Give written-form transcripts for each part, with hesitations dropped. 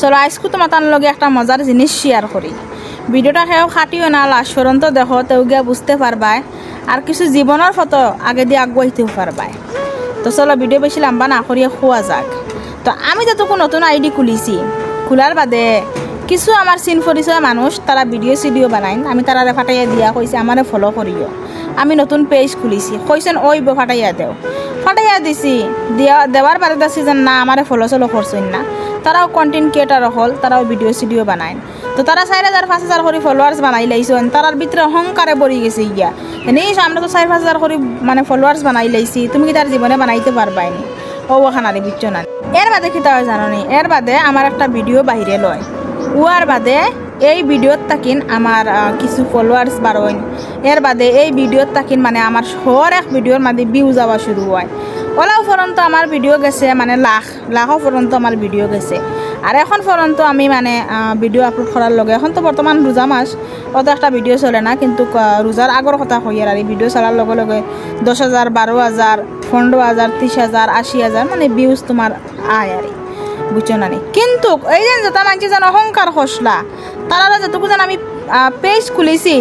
চলো আজকে তোমার লগে একটা মজার জিনিস শেয়ার করি। ভিডিওটা সেও খাটিও না, লাস্ট পর্যন্ত দেখো, তেও গিয়া বুঝতে পারবাই আর কিছু জীবনের ফটো আগে দিয়ে আগুয়াইতেও পারবাই। তো চলো ভিডিও বেশি লম্বা না করিয়ে খোয়া যাক। তো আমি যতটুকু নতুন আইডি খুলিছি, খোলার বাদে কিছু আমার চিন পরিচয় মানুষ তারা ভিডিও সিডিও বানাইন, আমি তারা ফাটাইয়া দিয়া কইছে আমারে ফলো করিও। আমি নতুন পেজ খুলিছি, কইছেন ওই ফাটাইয়া দেও, ফাটাইয়া দিছি। দেওয়ার বাদে দেখছি যে না আমারে ফলো চলো করছেন না, তারাও কন্টেন্ট ক্রিয়েটার হল, তারাও ভিডিও সিডিও বানায়। তো তারা 4,000 5,000 করে ফলোয়ার্স বানাই লাইছেন, তারার ভিতরে অহংকারে পড়ি গেছে গিয়া নেই আমরা তো 4,000 করে মানে ফলোয়ার্স বানাই লাইছি, তুমি কি তার জীবনে বানাইতে পারবাইনি ও ওখানারে বিচ্ছ না। এর বাদে কি তাও জানো নি, এর বাদে আমার একটা ভিডিও বাহিরে লয়, উয়ার বাদে এই ভিডিওত তাকিন আমার কিছু ফলোয়ার্স বাড়ইন। এর বাদে এই ভিডিওত তাকিন মানে আমার হর এক ভিডিওর মাঝে ভিউ যাওয়া শুরু হয়। ওলাও পর্যন্ত আমার ভিডিও গেছে মানে লাখও পর্যন্ত আমার ভিডিও গেছে। আর এখন পর্যন্ত আমি মানে ভিডিও আপলোড করার লগে, এখন তো বর্তমান রোজা মাস, অত একটা ভিডিও চলে না, কিন্তু রোজার আগর কথা কই আর এই ভিডিও চলার লগে লগে 10,000 12,000 15,000 30,000 80,000 মানে ভিউজ তোমার আয় আর বুঝছো না নি। কিন্তু এই যে যেটা মানছি যেন অহংকার হসলা, তারা যেটুকু যেন আমি পেজ খুলেছি,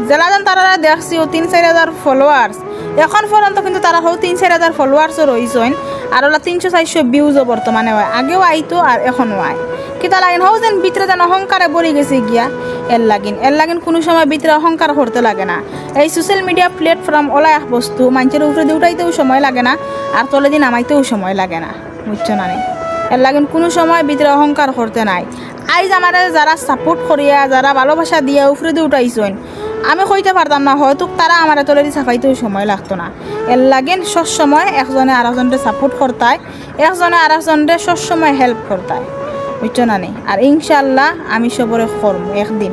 জেলা যেন তারা দেখছি 3-4,000 ফলোয়ার্স, এখন পর্যন্ত কিন্তু তারা হোক 3-4,000 ফলোয়ার্সও রয়েছেন। আর ওলা 300-400 ভিউজও বর্তমানে হয়, আগেও আইতো আর এখনও আয়। কিতা লাগিন হোক যেন ভিতরে যেন অহংকারে বলি গেছে গিয়া, এর লাগিন কোনো সময় ভিতরে অহংকার করতে লাগে না। এই সোশ্যাল মিডিয়া প্ল্যাটফর্ম ওলা এক বস্তু, মানুষের উপরে দিয়ে উঠাইতেও সময় লাগে না আর তলে দিন নামাইতেও সময় লাগে না, বুঝছো না নি। এর লাগিন কোনো সময় ভিতরে অহংকার করতে নাই। আইজ আমার যারা সাপোর্ট করিয়া, যারা ভালোবাসা দিয়া উপরে দিয়ে উঠাইছেন, আমি কইতে পারতাম না হয়তো তারা আমার তলেদি সাফাইতেও সময় লাগতো না। এর লাগেন সবসময় একজনে আরেকজনকে সাপোর্ট করতায়, একজনে আরেকজনকে সবসময় হেল্প করতায়, বুঝছো না নি। আর ইনশাল্লাহ আমি সবরে করবো একদিন।